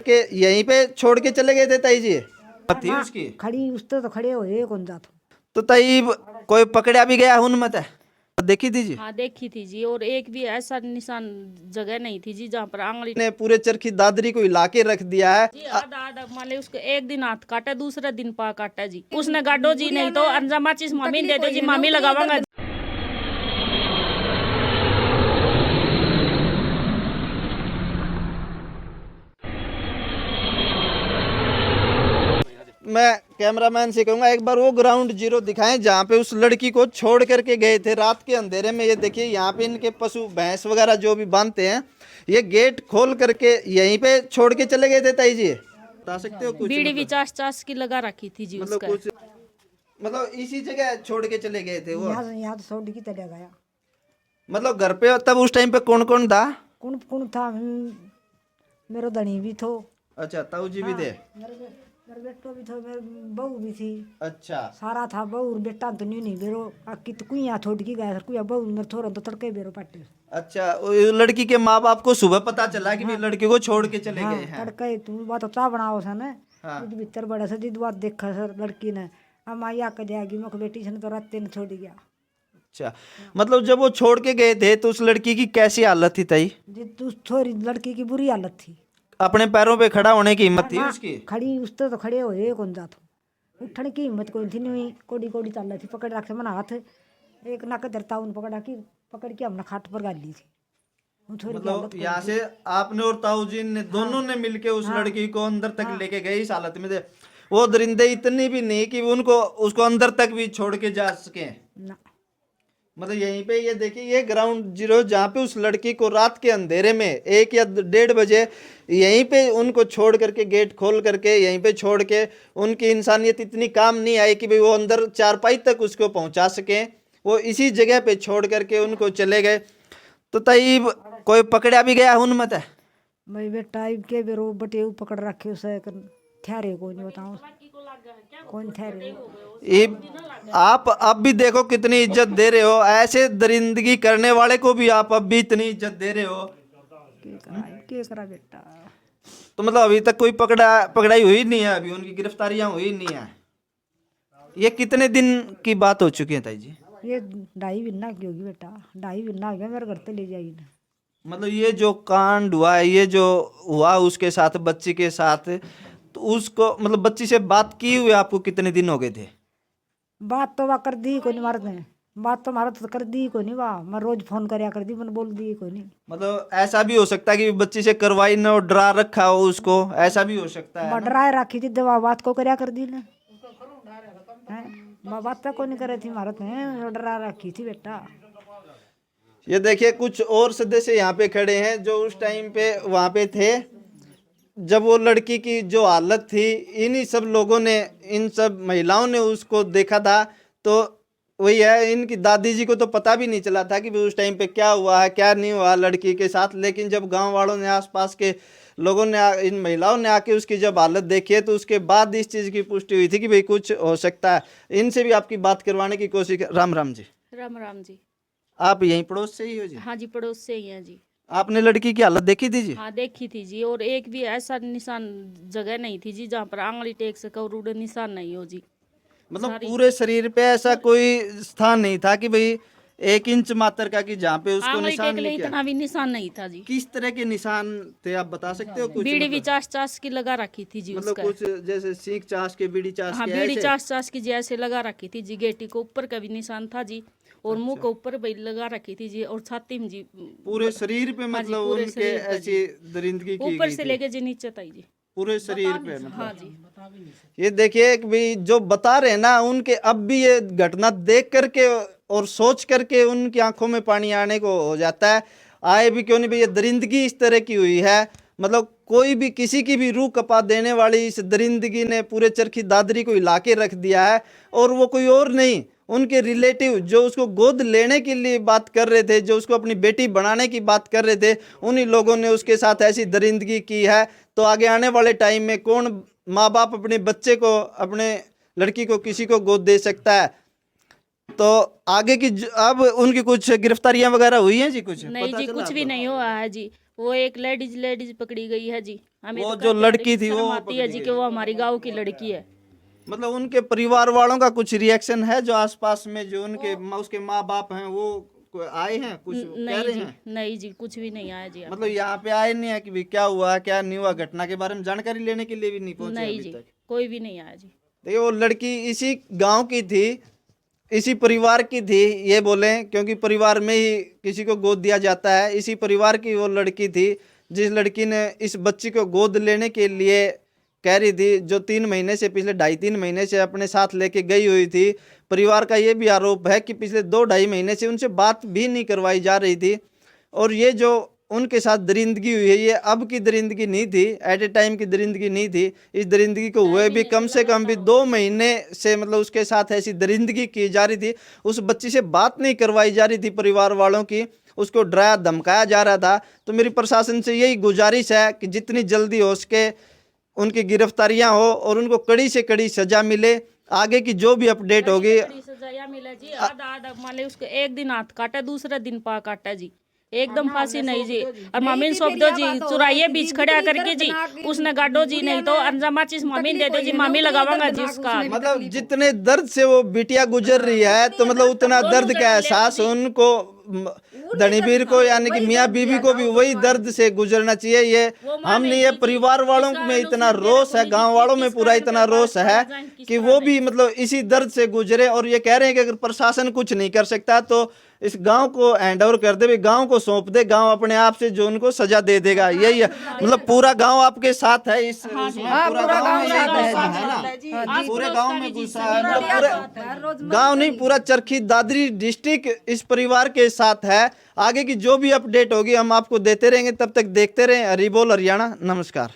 के यहीं पे छोड़ के चले गए थे ताई जी? थी उसकी खड़ी उस तो खड़े हो ये कौन जात तो ताई कोई पकड़ा भी गया उन मत देखी थी जी? हाँ देखी थी जी, और एक भी ऐसा निशान जगह नहीं थी जी जहाँ पर आंगली ने पूरे चरखी दादरी को हिला के रख दिया है। जी। आधा आधा मान ले उसको एक दिन हाथ काटा, दूसरे दिन पा काटा जी। उसने गाडो जी, नहीं तो अंजामा चीज मामी दे दो जी, मामी लगावांगा। मैं कैमरामैन से कहूंगा एक बार वो ग्राउंड जीरो दिखाएं जहाँ पे उस लड़की को छोड़ करके गए थे रात के अंधेरे में। ये देखिए यहाँ पे इनके पशु भैंस वगैरह जो भी बांधते हैं, ये गेट खोल करके यहीं पे छोड़ के चले गए थे ताई जी। बता सकते हो कुछ? बीड़ी भी चास चास की लगा रखी थी जी मतलब उसका। कुछ मतलब इसी जगह छोड़ के चले गए थे वो? यहाँ तो छोड़ की चले गया। मतलब घर पे तब उस टाइम पे कौन कौन था? कौन कौन था? मेरा धनी भी थो। अच्छा, ताऊ जी भी थे। मेरे बेटो भी थो, मेरी बहू भी थी। अच्छा, सारा था। बहू बेटा तो नहीं बेरो आकी तो कुइया छोड़ की गया सर। कुइया बहू मेरे थोड़ा तो तड़के बेरो पाटे। अच्छा। वो लड़की के माँ बाप को सुबह पता चला कि भी लड़की को छोड़ के चले गए हैं। तड़के तू बात चा बनाओ सन। हाँ। भीतर बड़ा सा जिद बात देखा सर लड़की ने। हम आई आके जाएगी मुख बेटी से तो रात ने छोड़ गया। अच्छा, मतलब जब वो छोड़ के गए थे तो उस लड़की की कैसी हालत थी ताई? जिद तू थोड़ी लड़की की बुरी हालत थी। अपने पैरों पे खड़ा होने की हिम्मत थी उसकी? खड़ी उस तो खड़े हो ये कौन जात उठने की हिम्मत कोई थी नहीं। कोडी कोडी चल रही थी। पकड़ रख से मना हाथ एक नाक धरता उन पकड़ा की पकड़ के हमने खाट पर गाल ली थी। मतलब यहाँ से आपने और ताऊ जी ने दोनों ने मिलके उस लड़की को अंदर तक लेके गए इस हालत में थे। वो दरिंदे इतनी भी नहीं कि उनको उसको अंदर तक भी छोड़ के जा सके ना। मतलब यहीं पे ये देखिए ये ग्राउंड जीरो जहाँ पे उस लड़की को रात के अंधेरे में 1 या 1:30 बजे यहीं पे उनको छोड़ करके गेट खोल करके यहीं पे छोड़ के उनकी इंसानियत इतनी काम नहीं आई कि भाई वो अंदर चारपाई तक उसको पहुंचा सके। वो इसी जगह पे छोड़ करके उनको चले गए। तो ताई कोई पकड़ा भी गया उन मत भाई बेटा के बेरो बटे पकड़ रखे उसे ठहरे को नहीं बताऊं कौन ठहरे। ये आप अब भी देखो कितनी इज्जत दे रहे हो। ऐसे दरिंदगी करने वाले को भी आप अब भी इतनी इज्जत दे रहे हो। के करा बेटा। तो मतलब अभी तक कोई पकड़ाई हुई नहीं है, अभी उनकी गिरफ्तारियां हुई नहीं है। ये कितने दिन की बात हो चुकी है ताई जी? ये 2.5 महीना की होगी बेटा। 2.5 महीना हो गया मेरे घर से ले जाइए। मतलब ये जो कांड हुआ है, ये जो हुआ उसके साथ बच्ची के साथ, तो उसको मतलब बच्ची से बात की हुई आपको कितने दिन हो गए थे? बात तो वाह कर दी को नहीं मारते। बात तो मारा तो कर दी को नहीं। वाह मैं रोज फोन करया कर दी मैंने बोल दी को नहीं। मतलब ऐसा भी हो सकता है कि बच्ची से करवाई ना और डरा रखा हो उसको, ऐसा भी हो सकता है ना? डराए रखी थी दवा बात को करया कर दी ना। मैं बात तो को नहीं करे थी मारत ने डरा रखी थी बेटा। ये देखिए कुछ और सदस्य यहाँ पे खड़े हैं जो उस टाइम पे वहाँ पे थे जब वो लड़की की जो हालत थी। इन्हीं सब लोगों ने, इन सब महिलाओं ने उसको देखा था। तो वही है, इनकी दादी जी को तो पता भी नहीं चला था कि उस टाइम पे क्या हुआ है क्या नहीं हुआ लड़की के साथ। लेकिन जब गांव वालों ने, आसपास के लोगों ने, इन महिलाओं ने आके उसकी जब हालत देखी है तो उसके बाद इस चीज़ की पुष्टि हुई थी कि भाई कुछ हो सकता है। इनसे भी आपकी बात करवाने की कोशिश। राम राम जी। राम राम जी। आप यहीं पड़ोस से ही हो जी? हाँ जी, पड़ोस से ही हैं जी। आपने लड़की की हालत देखी थी जी? हाँ देखी थी जी, और एक भी ऐसा निशान जगह नहीं थी जी जहाँ पर आंगली टेक से करोड़ निशान नहीं हो जी। मतलब पूरे शरीर पे ऐसा कोई स्थान नहीं था कि भाई 1 इंच मात्र का कि जहाँ पे उसको आंगली निशान टेक ले नहीं किया? इतना भी निशान नहीं था जी। किस तरह के निशान थे आप बता सकते हो कुछ? बीड़ी भी मतलब, चास चास की लगा रखी थी जी मतलब उसका। कुछ जैसे सीख चास के, बीड़ी चास हाँ के बीड़ी ऐसे? चास चास की जैसे लगा रखी थी जी। गेटी को ऊपर का भी निशान था जी, और मुंह के ऊपर भी लगा रखी थी जी, और छाती में जी। पूरे शरीर पे? हाँ जी, मतलब पूरे उनके शरीर पे ऐसी दरिंदगी की ऊपर गई से थी? लेके जी नीचे तक जी, पूरे शरीर पे मतलब? हाँ जी। ये देखिए कि भाई जो बता रहे हैं ना, उनके अब भी ये घटना देख करके और सोच करके उनकी आंखों में पानी आने को हो जाता है। आए भी क्यों नहीं भाई, ये दरिंदगी इस तरह की हुई है। मतलब कोई भी किसी की भी रूह कपा देने वाली इस दरिंदगी ने पूरे चरखी दादरी को हिला के रख दिया है। और वो कोई और नहीं, उनके रिलेटिव जो उसको गोद लेने के लिए बात कर रहे थे, जो उसको अपनी बेटी बनाने की बात कर रहे थे, उन्हीं लोगों ने उसके साथ ऐसी दरिंदगी की है। तो आगे आने वाले टाइम में कौन माँ बाप अपने बच्चे को, अपने लड़की को किसी को गोद दे सकता है? तो आगे की अब उनकी कुछ गिरफ्तारियां वगैरह हुई हैं जी? कुछ नहीं पता जी, चला कुछ भी आपको? नहीं हुआ है जी। वो एक लेडीज पकड़ी गई है जी। हमें वो तो जो कहते हैं, लड़की थी, वो शर्म आती है जी कि वो हमारी गांव की लड़की है। मतलब उनके परिवार वालों का कुछ रिएक्शन है जो आसपास में जो उनके उसके माँ बाप हैं वो आए हैं, कुछ कह नहीं रहे जी, हैं? नहीं जी, कुछ भी नहीं आया जी। मतलब यहाँ पे आए नहीं है कि भी क्या हुआ क्या नहीं हुआ, घटना के बारे में जानकारी लेने के लिए भी नहीं पहुंचे नहीं अभी जी, तक? कोई भी नहीं आया जी। देखिए वो लड़की इसी गांव की थी, इसी परिवार की थी, ये बोले क्योंकि परिवार में ही किसी को गोद दिया जाता है। इसी परिवार की वो लड़की थी जिस लड़की ने इस बच्ची को गोद लेने के लिए कह रही थी, जो 3 महीने से, पिछले 2.5-3 महीने से अपने साथ लेके गई हुई थी। परिवार का ये भी आरोप है कि पिछले 2-2.5 महीने से उनसे बात भी नहीं करवाई जा रही थी। और ये जो उनके साथ दरिंदगी हुई है, ये अब की दरिंदगी नहीं थी, एट ए टाइम की दरिंदगी नहीं थी। इस दरिंदगी को हुए भी कम से कम भी 2 महीने से, मतलब उसके साथ ऐसी दरिंदगी की जा रही थी। उस बच्ची से बात नहीं करवाई जा रही थी परिवार वालों की, उसको डराया धमकाया जा रहा था। तो मेरी प्रशासन से यही गुजारिश है कि जितनी जल्दी हो सके उनकी गिरफ्तारियां हो और उनको कड़ी से कड़ी सजा मिले। आगे की जो भी अपडेट होगी, बड़ी सजा मिला जी। आधा मान ले उसको एक दिन हाथ काटा, दूसरा दिन पा काटा जी, एकदम फांसी नहीं जी। और मामीन सौंप दो जी, चुराइए बीच खड़ा करके जी, उसने गाडो जी, नहीं तो अंजामा चीज मामी दे दो जी, मामी लगावांगा जी उसका। मतलब जितने दर्द से वो बिटिया गुजर रही है, तो मतलब उतना दर्द का एहसास उनको धनीवीर को यानी कि मियाँ बीवी को भी वही दर्द से गुजरना चाहिए। ये हमने ये परिवार वालों में इतना रोष है, गांव वालों में पूरा इतना रोष है कि वो भी मतलब इसी दर्द से गुजरे। और ये कह रहे हैं कि अगर प्रशासन कुछ नहीं कर सकता तो इस गांव को हैंड ओवर कर दे, गांव को सौंप दे, गांव अपने आप से जो उनको सजा दे देगा। यही है, मतलब पूरा गांव आपके साथ है इस पूरा गांव है, पूरे गांव में गुस्सा है, पूरे गांव नहीं, पूरा चरखी दादरी डिस्ट्रिक्ट इस परिवार के साथ है। आगे की जो भी अपडेट होगी हम आपको देते रहेंगे, तब तक देखते रहें हरिबोल हरियाणा। नमस्कार।